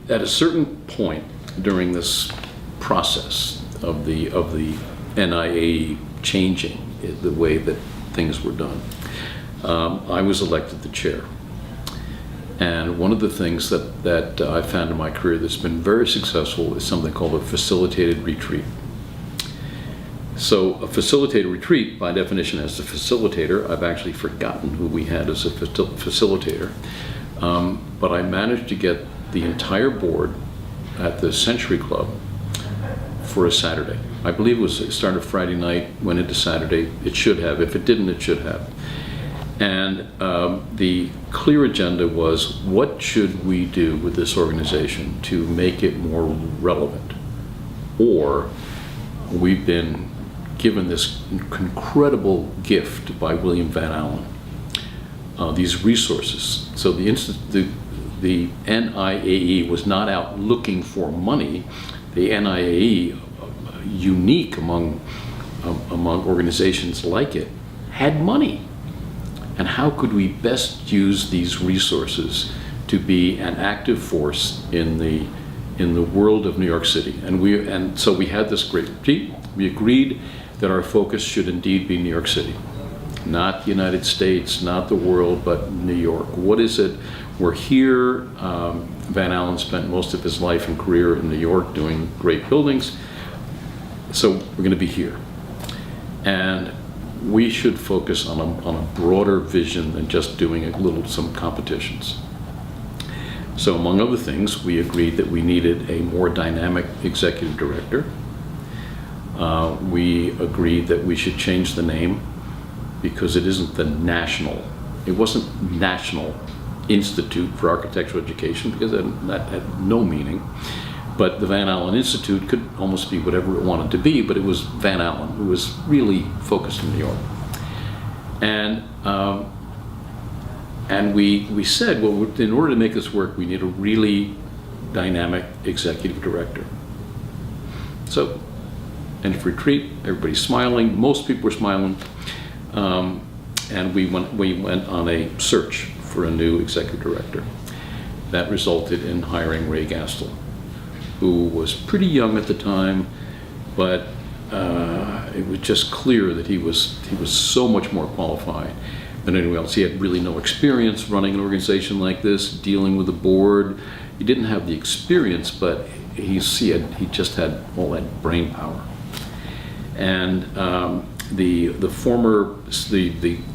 at a certain point during this process of the NIAE changing the way that things were done, I was elected the chair. And one of the things that I found in my career that's been very successful is something called a facilitated retreat. So a facilitated retreat, by definition, as the facilitator, I've actually forgotten who we had as a facilitator, but I managed to get the entire board at the Century Club for a Saturday. I believe it started Friday night, went into Saturday. It should have. If it didn't, it should have. And the clear agenda was, what should we do with this organization to make it more relevant? Or we've been given this incredible gift by William Van Alen, these resources. So the NIAE was not out looking for money. The NIAE, unique among organizations like it, had money. And how could we best use these resources to be an active force in the world of New York City? And so we had this great retreat. We agreed that our focus should indeed be New York City, not the United States, not the world, but New York. What is it? We're here. Van Alen spent most of his life and career in New York doing great buildings. So we're going to be here. And we should focus on a broader vision than just doing some competitions. So among other things, we agreed that we needed a more dynamic executive director. We agreed that we should change the name because it wasn't National Institute for Architectural Education, because that had no meaning. But the Van Alen Institute could almost be whatever it wanted to be, but it was Van Alen, who was really focused in New York. And we said, well, in order to make this work, we need a really dynamic executive director. So, end of retreat, everybody's smiling, most people were smiling, and we went on a search for a new executive director. That resulted in hiring Ray Gastel, who was pretty young at the time, but it was just clear that he was so much more qualified than anyone else. He had really no experience running an organization like this, dealing with the board. He didn't have the experience, but he just had all that brain power. And the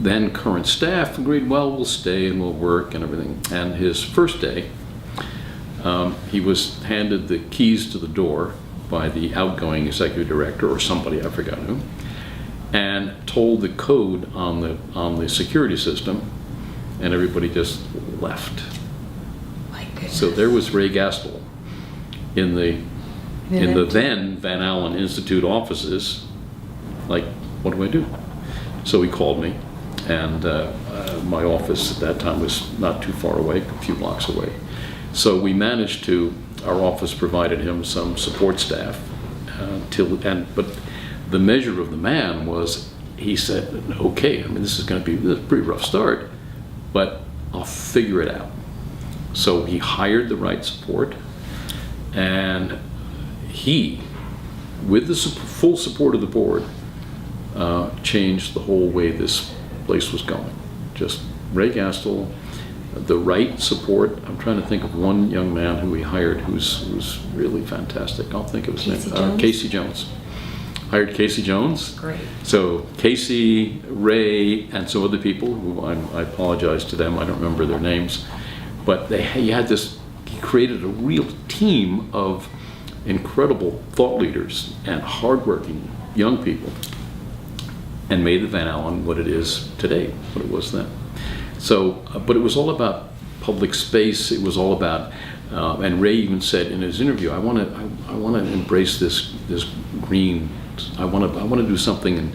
then current staff agreed, well, we'll stay and we'll work and everything. And his first day, he was handed the keys to the door by the outgoing executive director, or somebody, I forgot who, and told the code on the security system, and everybody just left. My goodness. So there was Ray Gastel in the then Van Alen Institute offices, like, what do I do? So he called me, and my office at that time was not too far away, a few blocks away. So we managed to, our office provided him some support staff, but the measure of the man was, he said, okay, I mean, this is going to be a pretty rough start, but I'll figure it out. So he hired the right support, and he, with the full support of the board, changed the whole way this place was going. Just Ray Gastel, the right support. I'm trying to think of one young man who we hired who's really fantastic. I'll think of his name. Casey Jones. Hired Casey Jones. Great. So Casey, Ray, and some other people who I apologize to them. I don't remember their names, but he created a real team of incredible thought leaders and hardworking young people, and made the Van Alen what it is today, what it was then. So, but it was all about public space. It was all about, and Ray even said in his interview, I want to embrace this green. I want to do something